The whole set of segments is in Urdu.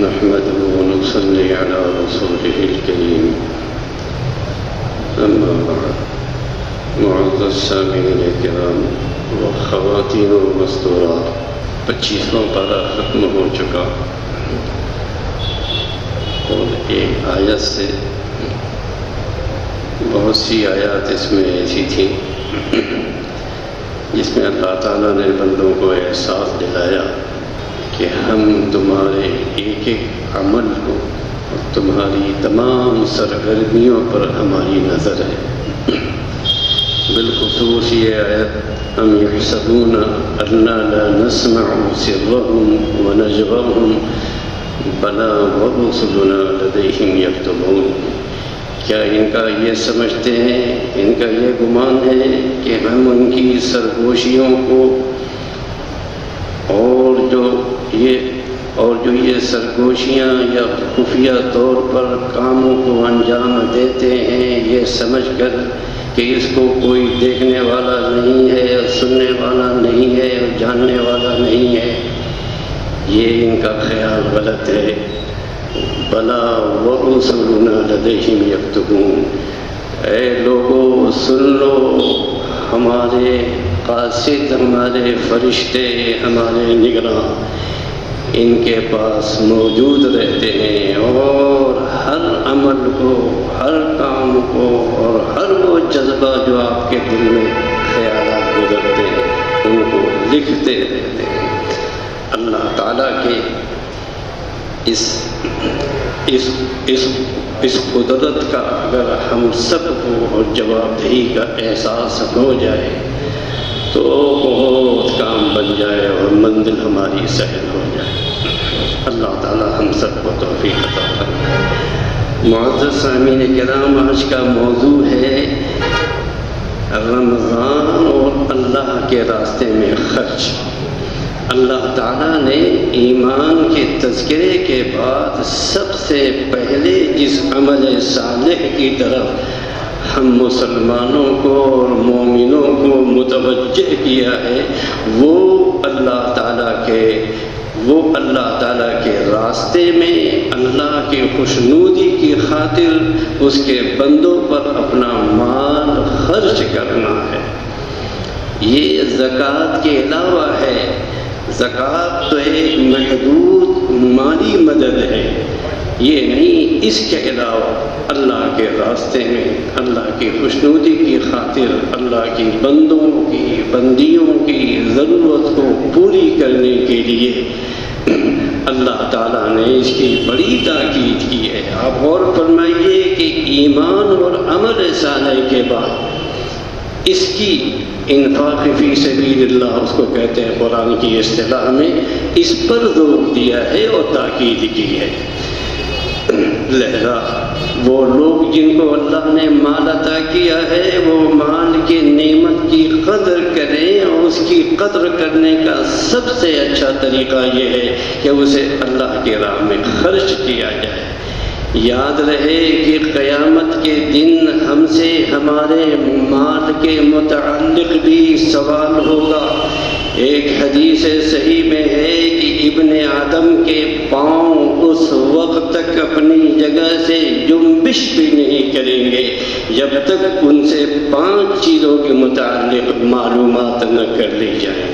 نحمده ونصلي على رسوله الكريم أما بعد معزز السامعین الکرام وخواتین المستورات 25واں پارہ ختم ہو چکا اور ایک آیت سے بہت سی آیات اس میں ایسی تھیں جس میں اللہ تعالیٰ نے بندوں کو احساس دلایا کہ ہم تمہارے ایک ایک عمل کو اور تمہاری تمام سرگرمیوں پر ہماری نظر ہے۔ بالخصوص یہ آیت ہم یحسبون انا لا نسمع سرهم ونجواهم بلی ورسلنا لدیہم یکتبون، کیا ان کا یہ سمجھتے ہیں، ان کا یہ گمان ہے کہ ہم ان کی سرگوشیوں کو اور جو یہ سرگوشیاں یا خفیہ طور پر کاموں کو انجام دیتے ہیں یہ سمجھ کر کہ اس کو کوئی دیکھنے والا نہیں ہے اور سننے والا نہیں ہے اور جاننے والا نہیں ہے، یہ ان کا خیال غلط ہے۔ بلا ورسلنا لدیہم یکتبون، اے لوگو سن لو، ہمارے قاصد، ہمارے فرشتے، ہمارے نگراں ان کے پاس موجود رہتے ہیں اور ہر عمل کو، ہر کام کو اور ہر وہ جذبہ جو آپ کے دل میں خیالات گزرتے ہیں ان کو لکھتے رہتے ہیں۔ اللہ تعالیٰ کے اس قدرت کا اگر ہم سب کو اور جواب دہی کا احساس ہو جائے تو بہت کام بن جائے اور منزل ہماری سہل ہو جائے۔ اللہ تعالی ہم سب کو توفیق عطا فرمائے۔ معزز سامعین کرام، آج کا موضوع ہے رمضان اور اللہ کے راستے میں خرچ۔ اللہ تعالیٰ نے ایمان کے تذکرے کے بعد سب سے پہلے جس عمل صالح کی طرف ہم مسلمانوں کو اور مومنوں کو متوجہ کیا ہے وہ اللہ تعالیٰ کے راستے میں اللہ کی خوشنودی کی خاطر اس کے بندوں پر اپنا مال خرچ کرنا ہے۔ یہ زکوٰۃ کے علاوہ ہے۔ زکوٰۃ تو ایک محدود مالی مدد ہے، یہ نہیں، اس کے علاوہ اللہ کے راستے میں اللہ کی خوشنودی کی خاطر اللہ کی بندیوں کی ضرورت کو پوری کرنے کے لیے اللہ تعالیٰ نے اس کی بڑی تاکید کی ہے۔ آپ غور فرمائیے کہ ایمان اور عمل صالح کے بعد اس کی انفاق فی سبیل اللہ، اس کو کہتے ہیں قرآن کی اصطلاح میں، اس پر زور دیا ہے اور تاکید کی ہے۔ لہذا وہ لوگ جن کو اللہ نے مال عطا کیا ہے وہ مال کی نعمت کی قدر کریں، اور اس کی قدر کرنے کا سب سے اچھا طریقہ یہ ہے کہ اسے اللہ کی راہ میں خرچ کیا جائے۔ یاد رہے کہ قیامت کے دن ہم سے ہمارے مال کے متعلق بھی سوال ہوگا۔ ایک حدیث صحیح میں ہے کہ ابن آدم کے پاؤں اس وقت تک اپنی جگہ سے جنبش بھی نہیں کریں گے جب تک ان سے 5 چیزوں کے متعلق معلومات نہ کر لی جائے۔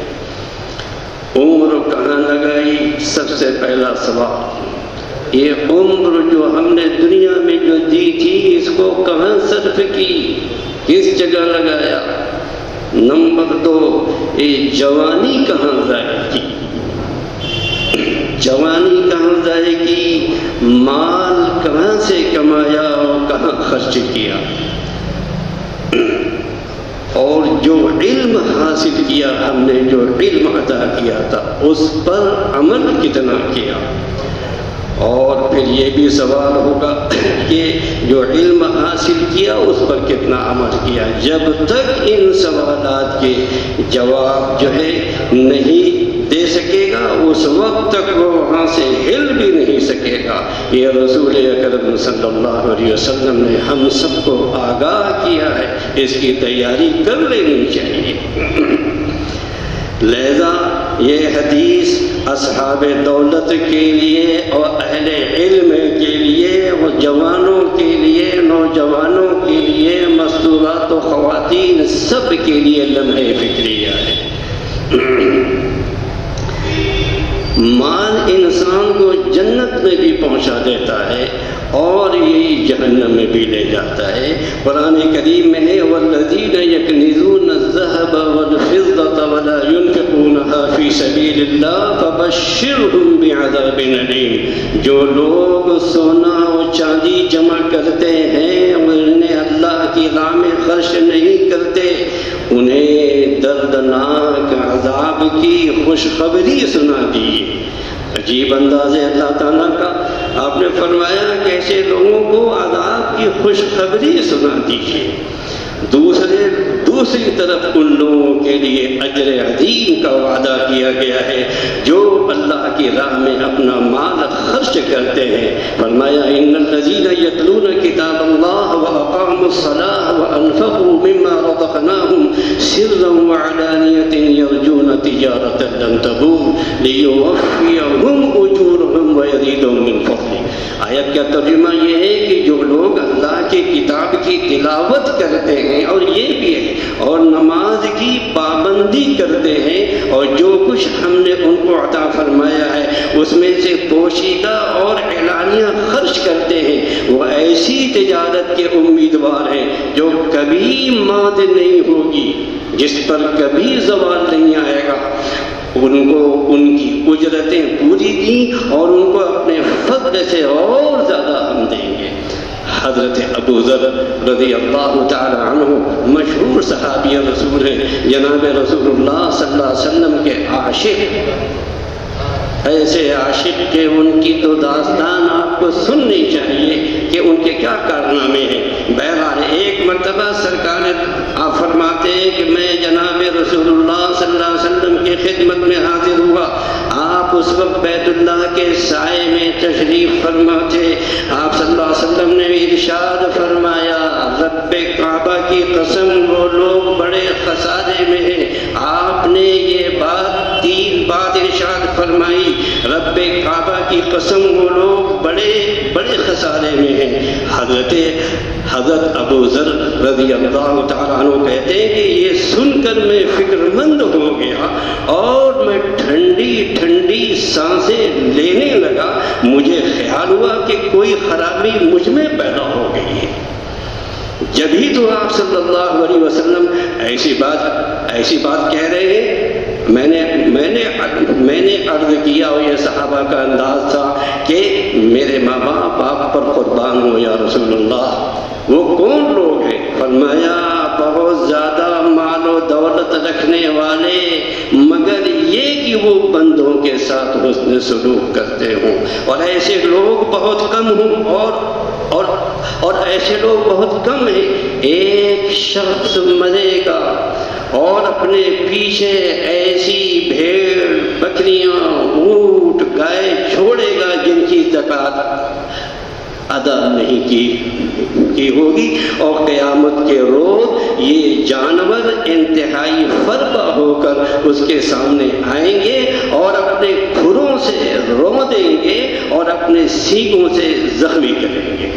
عمر کہاں لگائی؟ سب سے پہلا سوال، یہ عمر جو ہم نے دنیا میں جو دی تھی اس کو کہاں صرف کی، کس جگہ لگایا؟ نمبر 2، یہ جوانی کہاں ضائع کی، جوانی کہاں ضائع کی، مال کہاں سے کمایا اور کہاں خرچ کیا، اور جو علم حاصل کیا ہم نے، جو علم عطا کیا تھا اس پر عمل کتنا کیا۔ اور پھر یہ بھی سوال ہوگا کہ جو علم حاصل کیا اس پر کتنا عمل کیا۔ جب تک ان سوالات کے جواب جو ہے نہیں دے سکے گا اس وقت تک وہ وہاں سے ہل بھی نہیں سکے گا۔ یہ رسول اکرم صلی اللہ علیہ وسلم نے ہم سب کو آگاہ کیا ہے، اس کی تیاری کر لینی چاہیے۔ لہذا یہ حدیث اصحاب دولت کے لیے اور اہل علم کے لیے، اور جوانوں کے لیے، نوجوانوں کے لیے، مستورات و خواتین سب کے لیے لمحہ فکریہ ہے۔ مال انسان کو جنت میں بھی پہنچا دیتا ہے اور یہی جہنم میں بھی لے جاتا ہے۔ قرآن کریم میں ہے وَالَّذِينَ يَكْنِزُونَ الذَّهَبَ وَالْفِضَّةَ وَلَا يُنْفِقُونَهَا فِي سَبِيلِ اللَّهِ فَبَشِّرْهُم بِعَذَابٍ أَلِيمٍ۔ جو لوگ سونا اور چاندی جمع کرتے ہیں اور انہیں اللہ کی راہ میں خرچ نہیں کرتے، انہیں دردناک عذاب کی خوشخبری سنا دیجیے۔ عجیب انداز ہے اللہ تعالیٰ کا۔ آپ نے فرمایا کہ ایسے لوگوں کو عذاب کی خوشخبری سنا دیجیے۔ دوسری طرف ان لوگوں کے لیے اجر عظیم کا وعدہ کیا گیا ہے جو اللہ کی راہ میں اپنا مال خرچ کرتے ہیں۔ فرمایا ان الذین یتلون کتاب اللہ واقاموا الصلاة وانفقوا مما رزقناہم سرا وعلانیۃ یرجون تجارۃ لن تبور لیوفیہم اجورہم ویزیدہم من فضلہ۔ آیت کا ترجمہ یہ ہے کہ جو لوگ اللہ کی کتاب کی تلاوت کرتے ہیں اور یہ بھی ہے اور نماز کی پابندی کرتے ہیں اور جو کچھ ہم نے ان کو عطا فرمایا ہے اس میں سے پوشیدہ اور اعلانیہ خرچ کرتے ہیں، وہ ایسی تجارت کے امیدوار ہیں جو کبھی ماند نہیں ہوگی، جس پر کبھی زوال نہیں آئے گا۔ ان کو ان کی اجرتیں پوری دیں اور ان کو اپنے فضل سے اور زیادہ ہم دیں گے۔ حضرت ابو ذر رضی اللہ تعالی عنہ مشہور صحابی رسول ہیں، جناب رسول اللہ صلی اللہ علیہ وسلم کے عاشق، ایسے عاشق کہ ان کی تو داستان آپ کو سننی چاہیے کہ ان کے کیا کارنامے ہیں۔ بہرحال ایک مرتبہ سرکار آپ فرماتے ہیں کہ میں جناب رسول اللہ صلی اللہ علیہ وسلم کی خدمت میں حاضر ہوا۔ آپ اس وقت بیت اللہ کے سائے میں تشریف فرما تھے۔ آپ صلی اللہ علیہ وسلم نے ارشاد فرمایا رب کعبہ کی قسم وہ لوگ بڑے خسارے میں ہیں۔ آپ نے یہ بات 3 بار ارشاد فرمائی، رب کعبہ کی قسم وہ لوگ بڑے بڑے خسارے میں ہیں۔ حضرت ابو ذر رضی اللہ تعالیٰ عنہ کہتے ہیں کہ یہ سن کر میں فکر مند ہو گیا اور میں ٹھنڈی ٹھنڈی سانسیں لینے لگا۔ مجھے خیال ہوا کہ کوئی خرابی مجھ میں پیدا ہو گئی ہے۔ جبھی تو آپ صلی اللہ علیہ وسلم ایسی بات کہہ رہے ہیں۔ میں نے عرض کیا اور یہ صحابہ کا انداز تھا کہ میرے ماں باپ آپ پر قربان ہو یا رسول اللہ۔ وہ کون لوگ ہیں؟ فرمایا بہت زیادہ مال و دولت رکھنے والے، مگر یہ کہ وہ بندوں کے ساتھ حسن سلوک کرتے ہوں، اور ایسے لوگ بہت کم ہوں اور ایسے لوگ بہت کم ہیں۔ ایک شخص مرے گا اور اپنے پیچھے ایسی بھیڑ بکریاں اونٹ گائے چھوڑے گا جن کی زکات ادا نہیں کی ہوگی، اور قیامت کے روز یہ جانور انتہائی فربہ ہو کر اس کے سامنے آئیں گے اور اپنے کھروں سے رو دیں گے اور اپنے سینگوں سے زخمی کریں گے۔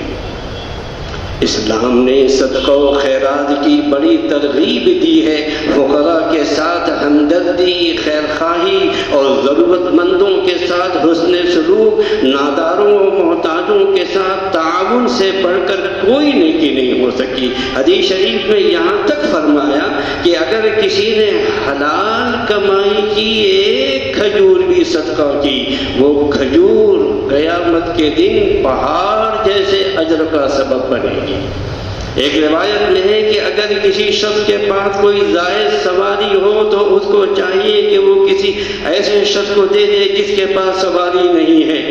اسلام نے صدقہ و خیرات کی بڑی ترغیب دی ہے۔ فقراء کے ساتھ ہمدردی، خیر خواہی اور ضرورت مندوں کے ساتھ حسن سلوک، ناداروں و محتاجوں کے ساتھ تعاون سے بڑھ کر کوئی نیکی نہیں ہو سکی۔ حدیث شریف میں یہاں تک فرمایا کہ اگر کسی نے حلال کمائی کی ایک کھجور بھی صدقہ کی، وہ کھجور قیامت کے دن پہاڑ جیسے اجر کا سبب بنے گی۔ ایک روایت میں ہے کہ اگر کسی شخص کے پاس کوئی زائد سواری ہو تو اس کو چاہیے کہ وہ کسی ایسے شخص کو دے دے جس کے پاس سواری نہیں ہے۔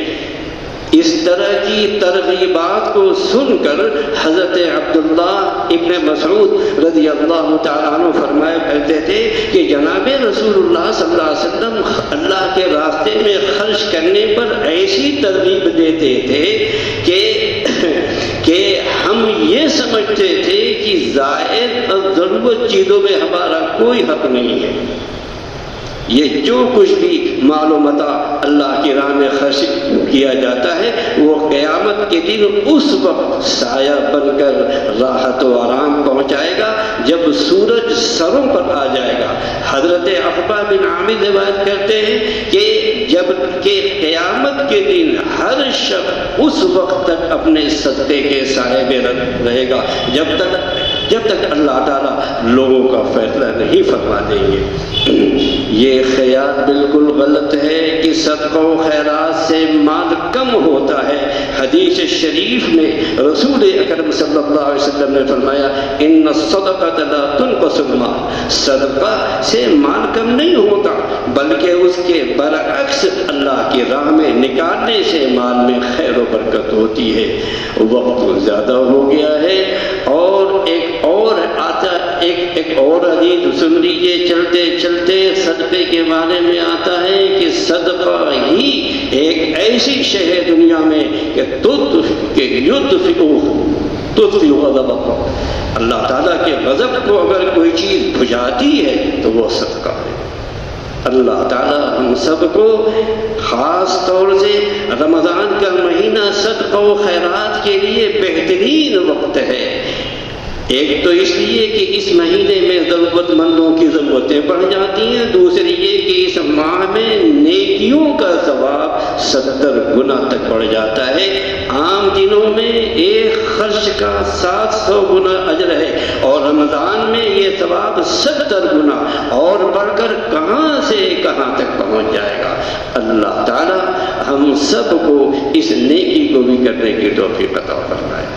اس طرح کی ترغیبات کو سن کر حضرت عبداللہ ابن مسعود رضی اللہ تعالیٰ عنہ فرمایا کرتے تھے کہ جناب رسول اللہ صلی اللہ علیہ وسلم اللہ کے راستے میں خرچ کرنے پر ایسی ترغیب دیتے تھے کہ ہم یہ سمجھتے تھے کہ زائد اور ضرورت چیزوں میں ہمارا کوئی حق نہیں ہے۔ یہ جو کچھ بھی مال و متاع اللہ کی راہ میں خرچ کیا جاتا ہے وہ قیامت کے دن اس وقت سایہ بن کر راحت و آرام پہنچائے گا جب سورج سروں پر آ جائے گا۔ حضرت عقبہ بن عامر روایت کرتے ہیں کہ جب کہ قیامت کے دن ہر شخص اس وقت تک اپنے صدقے کے سائے میں رہے گا جب تک اللہ تعالیٰ لوگوں کا فیصلہ نہیں فرما دیں گے۔ یہ خیال بالکل غلط ہے کہ صدقہ و خیرات سے مال کم ہوتا ہے۔ حدیث شریف میں رسول اکرم صلی اللہ علیہ وسلم نے فرمایا ان الصدقۃ لا تنقص المال، صدقہ سے مال کم نہیں ہوتا بلکہ اس کے برعکس اللہ کی راہ میں نکالنے سے مال میں خیر و برکت ہوتی ہے۔ وقت زیادہ ہو گیا ہے اور ایک اور حدیث سن لیجیے چلتے چلتے صدقے کے بارے میں آتا ہے کہ صدقہ ہی ایک ایسی شے ہے دنیا میں کہ تطفئ غضب اللہ، اللہ تعالیٰ کے غضب کو اگر کوئی چیز بجھاتی ہے تو وہ صدقہ ہے۔ اللہ تعالیٰ ہم سب کو خاص طور سے رمضان کا مہینہ صدقہ و خیرات کے لیے بہترین وقت ہے۔ ایک تو اس لیے کہ اس مہینے میں ضرورت مندوں کی ضرورتیں بڑھ جاتی ہیں، دوسری یہ کہ اس ماہ میں نیکیوں کا ثواب 70 گنا تک بڑھ جاتا ہے۔ عام دنوں میں ایک خرچ کا 700 گنا اجر ہے اور رمضان میں یہ ثواب 70 گنا اور بڑھ کر کہاں سے کہاں تک پہنچ جائے گا۔ اللہ تعالی ہم سب کو اس نیکی کو بھی کرنے کی توفیق عطا فرمائے۔